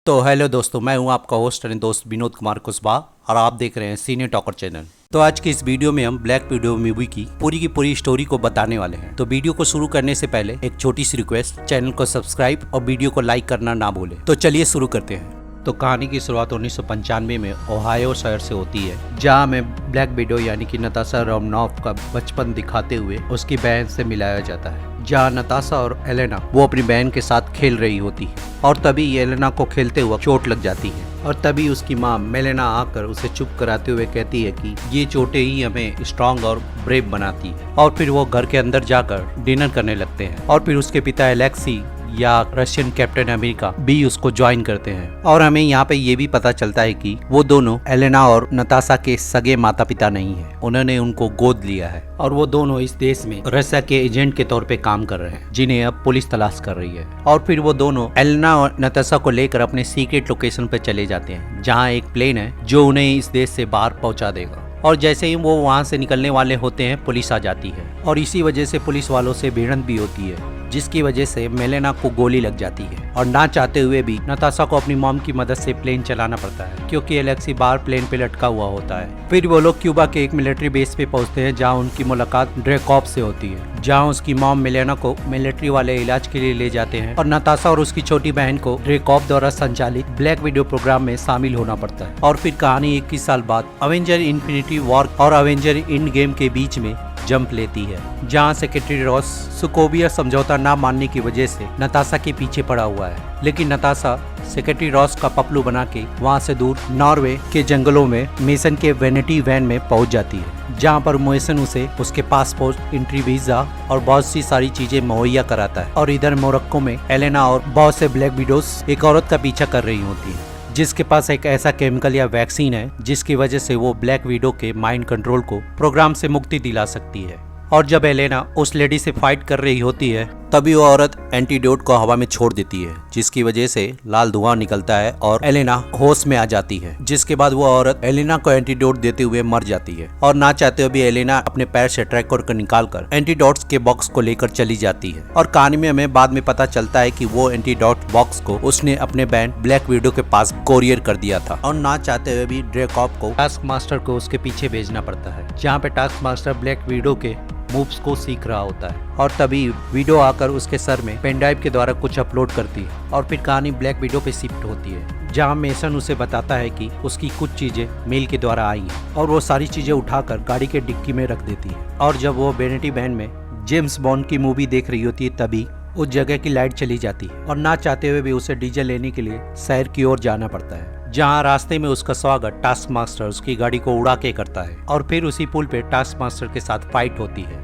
तो हेलो दोस्तों, मैं हूं आपका होस्ट एंड दोस्त विनोद कुमार कुशवाहा और आप देख रहे हैं सीने टॉकर चैनल। तो आज की इस वीडियो में हम ब्लैक विडो मूवी की पूरी स्टोरी को बताने वाले हैं। तो वीडियो को शुरू करने से पहले एक छोटी सी रिक्वेस्ट, चैनल को सब्सक्राइब और वीडियो को लाइक करना ना भूलें। तो चलिए शुरू करते हैं। तो कहानी की शुरुआत 1995 में ओहायो शहर से होती है, जहां हमें ब्लैक विडो यानी कि नताशा रोमानोफ का बचपन दिखाते हुए उसकी बहन से मिलाया जाता है। जहां नताशा और एलेना वो अपनी बहन के साथ खेल रही होती है और तभी एलेना को खेलते हुए चोट लग जाती है और तभी उसकी माँ मेलेना आकर उसे चुप कराते हुए कहती है कि ये चोटें ही हमें स्ट्रांग और ब्रेव बनाती है। और फिर वो घर के अंदर जाकर डिनर करने लगते हैं और फिर उसके पिता एलेक्सी या रशियन कैप्टन अमेरिका भी उसको ज्वाइन करते हैं। और हमें यहाँ पे ये भी पता चलता है कि वो दोनों एलेना और नताशा के सगे माता पिता नहीं है, उन्होंने उनको गोद लिया है और वो दोनों इस देश में रशिया के एजेंट के तौर पे काम कर रहे हैं, जिन्हें अब पुलिस तलाश कर रही है। और फिर वो दोनों एलेना और नताशा को लेकर अपने सीक्रेट लोकेशन पे चले जाते हैं, जहाँ एक प्लेन है जो उन्हें इस देश से बाहर पहुंचा देगा। और जैसे ही वो वहाँ से निकलने वाले होते हैं, पुलिस आ जाती है और इसी वजह से पुलिस वालों से भिड़ंत भी होती है, जिसकी वजह से मेलेना को गोली लग जाती है और ना चाहते हुए भी नताशा को अपनी मॉम की मदद से प्लेन चलाना पड़ता है, क्योंकि एलेक्सी बाहर प्लेन पे लटका हुआ होता है। फिर वो लोग क्यूबा के एक मिलिट्री बेस पे पहुंचते हैं, जहां उनकी मुलाकात ड्रेकॉप से होती है, जहां उसकी मॉम मेलेना को मिलिट्री वाले इलाज के लिए ले जाते हैं और नताशा और उसकी छोटी बहन को ड्रेकॉप द्वारा संचालित ब्लैक विडो प्रोग्राम में शामिल होना पड़ता है। और फिर कहानी 21 साल बाद अवेंजर इन्फिनिटी वॉर और अवेंजर एंड गेम के बीच में जंप लेती है, जहां सेक्रेटरी रॉस सुकोविया समझौता ना मानने की वजह से नताशा के पीछे पड़ा हुआ है। लेकिन नताशा सेक्रेटरी रॉस का पपलू बना के वहां से दूर नॉर्वे के जंगलों में मेसन के वेनिटी वैन में पहुंच जाती है, जहां पर मेसन उसे उसके पासपोर्ट, एंट्री वीजा और बहुत सी सारी चीजें मुहैया कराता है। और इधर मोरक्को में एलेना और बहुत से ब्लैक विडोस एक औरत का पीछा कर रही होती है, जिसके पास एक ऐसा केमिकल या वैक्सीन है जिसकी वजह से वो ब्लैक विडो के माइंड कंट्रोल को प्रोग्राम से मुक्ति दिला सकती है। और जब एलेना उस लेडी से फाइट कर रही होती है, तभी वो औरत एंटीडोट को हवा में छोड़ देती है, जिसकी वजह से लाल धुआं निकलता है और एलेना होश में आ जाती है। जिसके बाद वो औरत एलेना को एंटीडोट देते हुए मर जाती है और ना चाहते हुए भी एलेना अपने पैर से ट्रैकर को निकालकर एंटीडोट्स के बॉक्स को लेकर चली जाती है। और कहानी में हमें बाद में पता चलता है कि वो एंटीडोट बॉक्स को उसने अपने बहन ब्लैक विडो के पास कोरियर कर दिया था और ना चाहते हुए भी ड्रेकॉप को टास्क मास्टर को उसके पीछे भेजना पड़ता है, जहाँ पे टास्क मास्टर ब्लैक विडो के मूव्स को सीख रहा होता है। और तभी विडो आकर उसके सर में पेन ड्राइव के द्वारा कुछ अपलोड करती है और फिर कहानी ब्लैक विडो पे शिफ्ट होती है, जहां मेसन उसे बताता है कि उसकी कुछ चीजें मेल के द्वारा आई हैं और वो सारी चीजें उठाकर गाड़ी के डिक्की में रख देती है। और जब वो वेनिटी वैन में जेम्स बॉन्ड की मूवी देख रही होती है, तभी उस जगह की लाइट चली जाती है और ना चाहते हुए भी उसे डीजल लेने के लिए शहर की ओर जाना पड़ता है, जहां रास्ते में उसका स्वागत टास्क मास्टर उसकी गाड़ी को उड़ा के करता है। और फिर उसी पुल पे टास्क मास्टर के साथ फाइट होती है,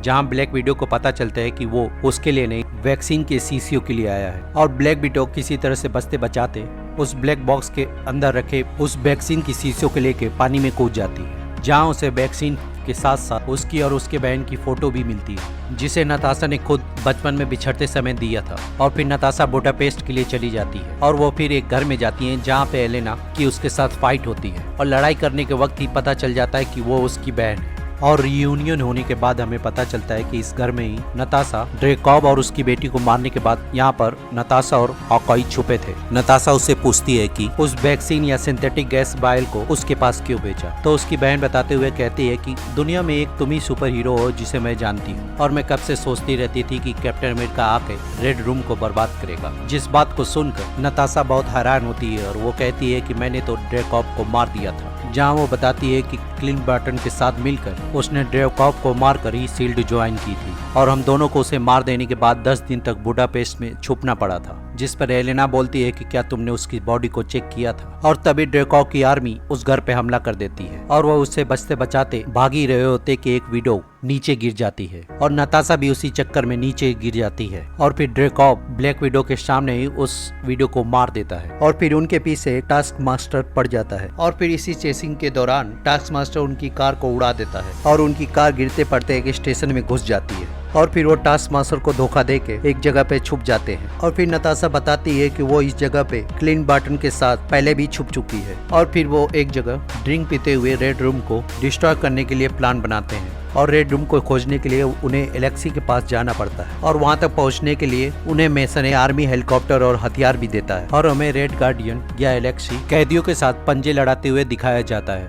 जहां ब्लैक विडो को पता चलता है कि वो उसके लिए नहीं, वैक्सीन के शीशियों के लिए आया है। और ब्लैक विडो किसी तरह से बचते बचाते उस ब्लैक बॉक्स के अंदर रखे उस वैक्सीन की शीशियों को लेके पानी में कूद जाती है, जहां उसे वैक्सीन के साथ साथ उसकी और उसके बहन की फोटो भी मिलती है, जिसे नताशा ने खुद बचपन में बिछड़ते समय दिया था। और फिर नताशा बुडापेस्ट के लिए चली जाती है और वो फिर एक घर में जाती है, जहाँ पे एलेना की उसके साथ फाइट होती है और लड़ाई करने के वक्त ही पता चल जाता है कि वो उसकी बहन है। और रियूनियन होने के बाद हमें पता चलता है कि इस घर में ही नताशा ड्रेकॉब और उसकी बेटी को मारने के बाद यहाँ पर नताशा और हॉकआई छुपे थे। नताशा उससे पूछती है कि उस वैक्सीन या सिंथेटिक गैस बाइल को उसके पास क्यों भेजा, तो उसकी बहन बताते हुए कहती है कि दुनिया में एक तुम ही सुपर हीरो हो जिसे मैं जानती हूँ और मैं कब से सोचती रहती थी कि कैप्टन अमेरिका आके रेड रूम को बर्बाद करेगा। जिस बात को सुनकर नताशा बहुत हैरान होती है और वो कहती है कि मैंने तो ड्रेकॉब को मार दिया था, जहाँ वो बताती है कि क्लिंट बार्टन के साथ मिलकर उसने ड्रेकॉप को मारकर ही शील्ड ज्वाइन की थी और हम दोनों को उसे मार देने के बाद 10 दिन तक बुडापेस्ट में छुपना पड़ा था। जिस पर एलेना बोलती है कि क्या तुमने उसकी बॉडी को चेक किया था। और तभी ड्रेकॉप की आर्मी उस घर पे हमला कर देती है और वो उससे बचते बचाते भाग ही रहे होते कि एक विडो नीचे गिर जाती है और नताशा भी उसी चक्कर में नीचे गिर जाती है। और फिर ड्रेकॉप ब्लैक विडो के सामने ही उस विडो को मार देता है और फिर उनके पीछे टास्क मास्टर पड़ जाता है। और फिर इसी चेसिंग के दौरान टास्क मास्टर उनकी कार को उड़ा देता है और उनकी कार गिरते पड़ते एक स्टेशन में घुस जाती है और फिर वो टास्क मास्टर को धोखा देके एक जगह पे छुप जाते हैं। और फिर नताशा बताती है कि वो इस जगह पे क्लिंट बार्टन के साथ पहले भी छुप चुकी है। और फिर वो एक जगह ड्रिंक पीते हुए रेड रूम को डिस्ट्रॉय करने के लिए प्लान बनाते हैं और रेड रूम को खोजने के लिए उन्हें एलेक्सी के पास जाना पड़ता है और वहां तक पहुंचने के लिए उन्हें मेसन आर्मी हेलीकॉप्टर और हथियार भी देता है और हमें रेड गार्डियन या एलेक्सी कैदियों के साथ पंजे लड़ाते हुए दिखाया जाता है,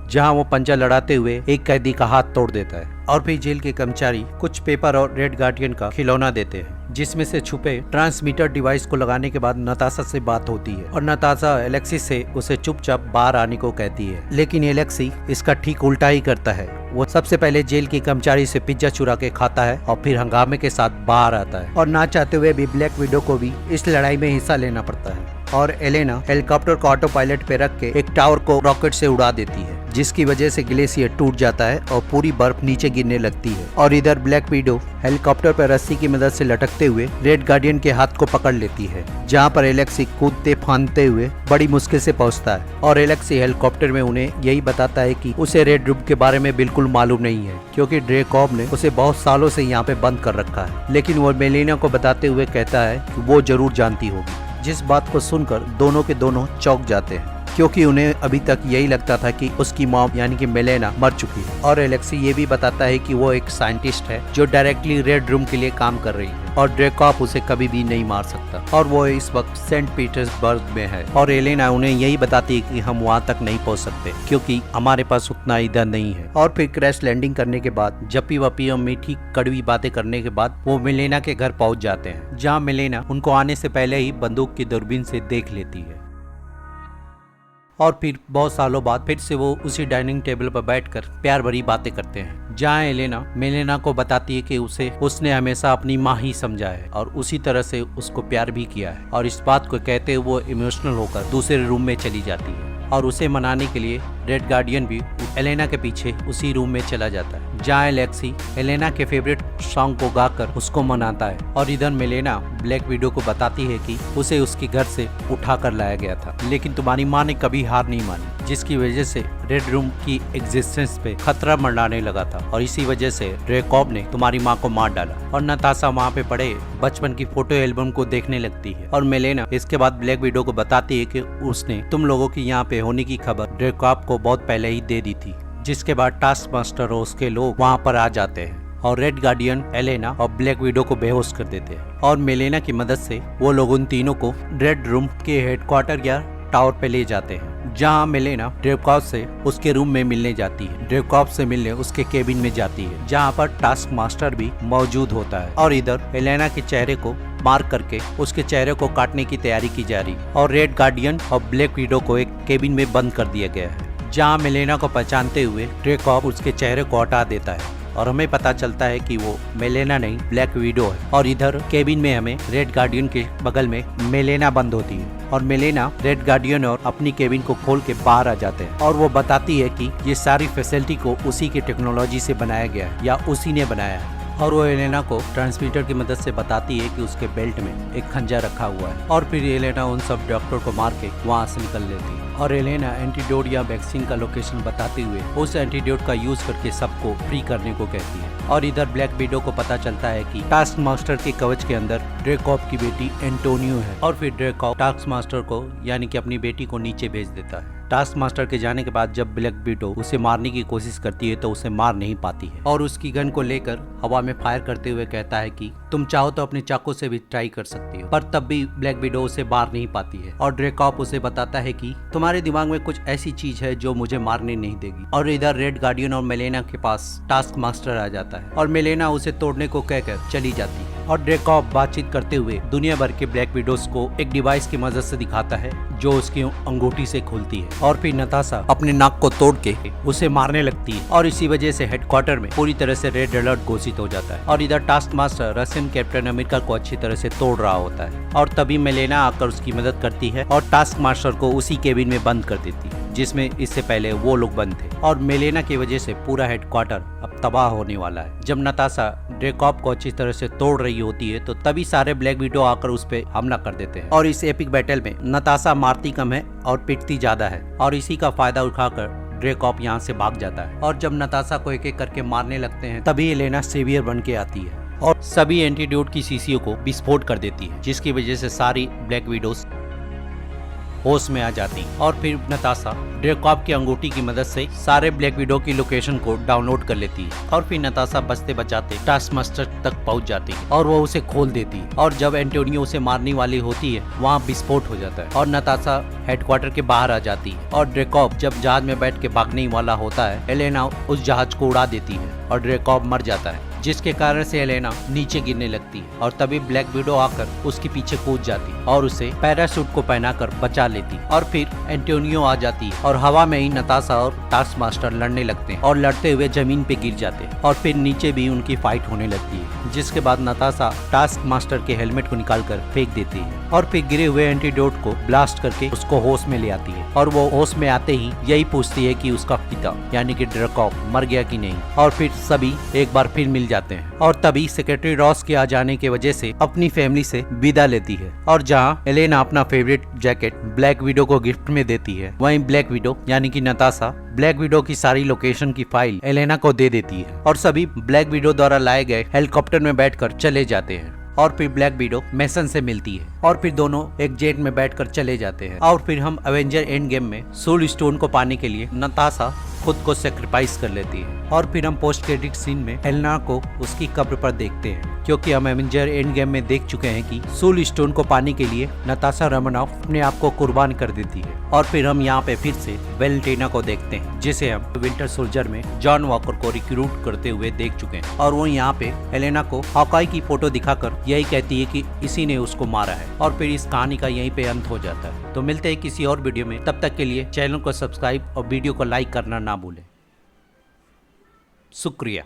जहां वो पंजा लड़ाते हुए एक कैदी का हाथ तोड़ देता है। और फिर जेल के कर्मचारी कुछ पेपर और रेड गार्डियन का खिलौना देते हैं, जिसमें से छुपे ट्रांसमीटर डिवाइस को लगाने के बाद नताशा से बात होती है और नताशा एलेक्सी से उसे चुपचाप बाहर आने को कहती है। लेकिन एलेक्सी इसका ठीक उल्टा ही करता है। वो सबसे पहले जेल के कर्मचारी से पिज्जा चुरा के खाता है और फिर हंगामे के साथ बाहर आता है और ना चाहते हुए भी ब्लैक विडो को भी इस लड़ाई में हिस्सा लेना पड़ता है। और एलेना हेलीकॉप्टर को ऑटो पायलट पे रख के एक टावर को रॉकेट से उड़ा देती है, जिसकी वजह से ग्लेशियर टूट जाता है और पूरी बर्फ नीचे गिरने लगती है। और इधर ब्लैक विडो हेलीकॉप्टर पर रस्सी की मदद से लटकते हुए रेड गार्डियन के हाथ को पकड़ लेती है, जहां पर एलेक्सी कूदते फांदते हुए बड़ी मुश्किल से पहुंचता है। और एलेक्सी हेलीकॉप्टर में उन्हें यही बताता है कि उसे रेड रूम के बारे में बिल्कुल मालूम नहीं है, क्योंकि ड्रेकॉब ने उसे बहुत सालों से यहाँ पे बंद कर रखा है। लेकिन वो मेलिना को बताते हुए कहता है कि वो जरूर जानती होगी, जिस बात को सुनकर दोनों के दोनों चौंक जाते हैं, क्योंकि उन्हें अभी तक यही लगता था कि उसकी मॉम यानी कि मेलेना मर चुकी है। और एलेक्सी ये भी बताता है कि वो एक साइंटिस्ट है जो डायरेक्टली रेड रूम के लिए काम कर रही है और ड्रेकॉप उसे कभी भी नहीं मार सकता और वो इस वक्त सेंट पीटर्सबर्ग में है। और एलेना उन्हें यही बताती है कि हम वहाँ तक नहीं पहुँच सकते क्योंकि हमारे पास उतना ईंधन नहीं है। और फिर क्रैश लैंडिंग करने के बाद जप्पी वप्पी और मीठी कड़वी बातें करने के बाद वो मेलेना के घर पहुँच जाते हैं, जहाँ मेलेना उनको आने से पहले ही बंदूक की दूरबीन से देख लेती है। और फिर बहुत सालों बाद फिर से वो उसी डाइनिंग टेबल पर बैठकर प्यार भरी बातें करते हैं, जहाँ एलेना मेलेना को बताती है कि उसने हमेशा अपनी माँ ही समझा है और उसी तरह से उसको प्यार भी किया है। और इस बात को कहते हुए वो इमोशनल होकर दूसरे रूम में चली जाती है और उसे मनाने के लिए रेड गार्डियन भी एलेना के पीछे उसी रूम में चला जाता है, जहाँ एलेक्सी एलेना के फेवरेट सॉन्ग को गाकर उसको मनाता है। और इधर मेलेना ब्लैक विडो को बताती है कि उसे उसके घर से उठा कर लाया गया था, लेकिन तुम्हारी माँ ने कभी हार नहीं मानी, जिसकी वजह से रेड रूम की एग्जिस्टेंस पे खतरा मंडराने लगा था और इसी वजह से ड्रेकॉब ने तुम्हारी माँ को मार डाला। और नताशा वहाँ पे पड़े बचपन की फोटो एल्बम को देखने लगती है और मेलेना इसके बाद ब्लैक विडो को बताती है कि उसने तुम लोगों की यहाँ पे होने की खबर ड्रेकॉब को बहुत पहले ही दे दी थी, जिसके बाद टास्क मास्टर और उसके लोग वहाँ पर आ जाते हैं और रेड गार्डियन एलेना और ब्लैक विडो को बेहोश कर देते हैं। और मेलेना की मदद से वो लोग उन तीनों को रेड रूम के हेडक्वार्टर या टावर पे ले जाते हैं, जहाँ मेलेना ड्रेकॉब से उसके रूम में मिलने जाती है। ड्रेकॉब से मिलने उसके केबिन में जाती है, जहाँ पर टास्क मास्टर भी मौजूद होता है। और इधर एलेना के चेहरे को मार्क करके उसके चेहरे को काटने की तैयारी की जा रही और रेड गार्डियन और ब्लैक विडो को एक केबिन में बंद कर दिया गया है, जहाँ मेलेना को पहचानते हुए ड्रेकॉब उसके चेहरे को हटा देता है और हमें पता चलता है कि वो मेलेना नहीं ब्लैक विडो है। और इधर केबिन में हमें रेड गार्डियन के बगल में मेलेना बंद होती है और मेलेना रेड गार्डियन और अपनी केबिन को खोल के बाहर आ जाते हैं और वो बताती है कि ये सारी फैसिलिटी को उसी की टेक्नोलॉजी से बनाया गया है या उसी ने बनाया है। और वो एलेना को ट्रांसमीटर की मदद से बताती है कि उसके बेल्ट में एक खंजर रखा हुआ है। और फिर एलेना उन सब डॉक्टर को मार के वहाँ से निकल लेती है और एलेना एंटीडोट या वैक्सीन का लोकेशन बताते हुए उस एंटीडोट का यूज करके सबको फ्री करने को कहती है। और इधर ब्लैक विडो को पता चलता है कि टास्क मास्टर के कवच के अंदर ड्रेकॉब की बेटी एंटोनियो है और फिर ड्रेकॉब टास्क मास्टर को यानी कि अपनी बेटी को नीचे भेज देता है। टास्क मास्टर के जाने के बाद जब ब्लैक विडो उसे मारने की कोशिश करती है तो उसे मार नहीं पाती है और उसकी गन को लेकर हवा में फायर करते हुए कहता है कि तुम चाहो तो अपने चाकू से भी ट्राई कर सकती हो, पर तब भी ब्लैक विडो उसे मार नहीं पाती है। और ड्रेकॉब उसे बताता है कि तुम्हारे दिमाग में कुछ ऐसी चीज है जो मुझे मारने नहीं देगी। और इधर रेड गार्डियन और मेलेना के पास टास्क मास्टर आ जाता है और मेलेना उसे तोड़ने को कहकर चली जाती है और ड्रेकॉब बातचीत करते हुए दुनिया भर के ब्लैक विडोज को एक डिवाइस की मदद से दिखाता है जो उसकी अंगूठी से खुलती है। और फिर नताशा अपने नाक को तोड़ के उसे मारने लगती है और इसी वजह से हेडक्वार्टर में पूरी तरह से रेड अलर्ट घोषित हो जाता है। और इधर task master Russian captain America को अच्छी तरह से तोड़ रहा होता है और तभी मेलेना आकर उसकी मदद करती है और टास्क मास्टर को उसी केबिन में बंद कर देती है जिसमें इससे पहले वो लोग बंद थे। और मेलेना की वजह से पूरा हेडक्वार्टर अब तबाह होने वाला है। जब नताशा ड्रेकॉब को अच्छी तरह से तोड़ रही होती है तो तभी सारे ब्लैक विडो आकर उस पे हमला कर देते हैं और इस एपिक बैटल में नताशा मारती कम है और पिटती ज्यादा है और इसी का फायदा उठाकर ड्रेकॉब यहाँ से भाग जाता है। और जब नताशा को एक एक करके मारने लगते हैं तभी एलेना सेवियर बन के आती है और सभी एंटीडोट की शीशियों को विस्फोट कर देती है, जिसकी वजह से सारी ब्लैक विडोज होश में आ जाती और फिर नताशा ड्रेकॉफ की अंगूठी की मदद से सारे ब्लैक विडो की लोकेशन को डाउनलोड कर लेती है और फिर नताशा बचते बचाते टास्क मास्टर तक पहुंच जाती है और वो उसे खोल देती है और जब एंटोनियो उसे मारने वाली होती है वहाँ विस्फोट हो जाता है और नताशा हेडक्वार्टर के बाहर आ जाती है और ड्रेकॉफ जब जहाज में बैठ के भागने वाला होता है एलेना उस जहाज को उड़ा देती है और ड्रेकॉफ मर जाता है, जिसके कारण से एलेना नीचे गिरने लगती है और तभी ब्लैक विडो आकर उसके पीछे कूद जाती और उसे पैराशूट को पहनाकर बचा लेती और फिर एंटोनियो आ जाती और हवा में ही नताशा और टास्क मास्टर लड़ने लगते हैं और लड़ते हुए जमीन पे गिर जाते हैं और फिर नीचे भी उनकी फाइट होने लगती है, जिसके बाद नताशा टास्क मास्टर के हेलमेट को निकालकर फेंक देती है और फिर गिरे हुए एंटीडोट को ब्लास्ट करके उसको होश में ले आती है और वो होश में आते ही यही पूछती है कि उसका पिता यानी कि ड्रेकॉफ मर गया कि नहीं और फिर सभी एक बार फिर मिल जाते हैं और तभी सेक्रेटरी रॉस के आ जाने की वजह से अपनी फैमिली से विदा लेती है और जहाँ एलेना अपना फेवरेट जैकेट ब्लैक विडो को गिफ्ट में देती है वहीं ब्लैक विडो यानी कि नताशा ब्लैक विडो की सारी लोकेशन की फाइल एलेना को दे देती है और सभी ब्लैक विडो द्वारा लाए गए हेलीकॉप्टर में बैठकर चले जाते हैं और फिर ब्लैक विडो मैसन से मिलती है और फिर दोनों एक जेट में बैठकर चले जाते हैं और फिर हम एवेंजर एंड गेम में सोल स्टोन को पाने के लिए नताशा खुद को सेक्रीफाइस कर लेती है और फिर हम पोस्ट क्रेडिट सीन में एलेना को उसकी कब्र पर देखते हैं, क्योंकि हम एवेंजर एंड गेम में देख चुके हैं कि सोल स्टोन को पाने के लिए नताशा रोमानोफ अपने आप को कुर्बान कर देती है और फिर हम यहाँ पे फिर से वेलेंटिना को देखते हैं जिसे हम विंटर सोल्जर में जॉन वॉकर को रिक्रूट करते हुए देख चुके हैं और वो यहाँ पे एलेना को हॉकाई की फोटो दिखाकर यही कहती है कि इसी ने उसको मारा है और फिर इस कहानी का यहीं पे अंत हो जाता है। तो मिलते हैं किसी और वीडियो में, तब तक के लिए चैनल को सब्सक्राइब और वीडियो को लाइक करना ना भूलें। शुक्रिया।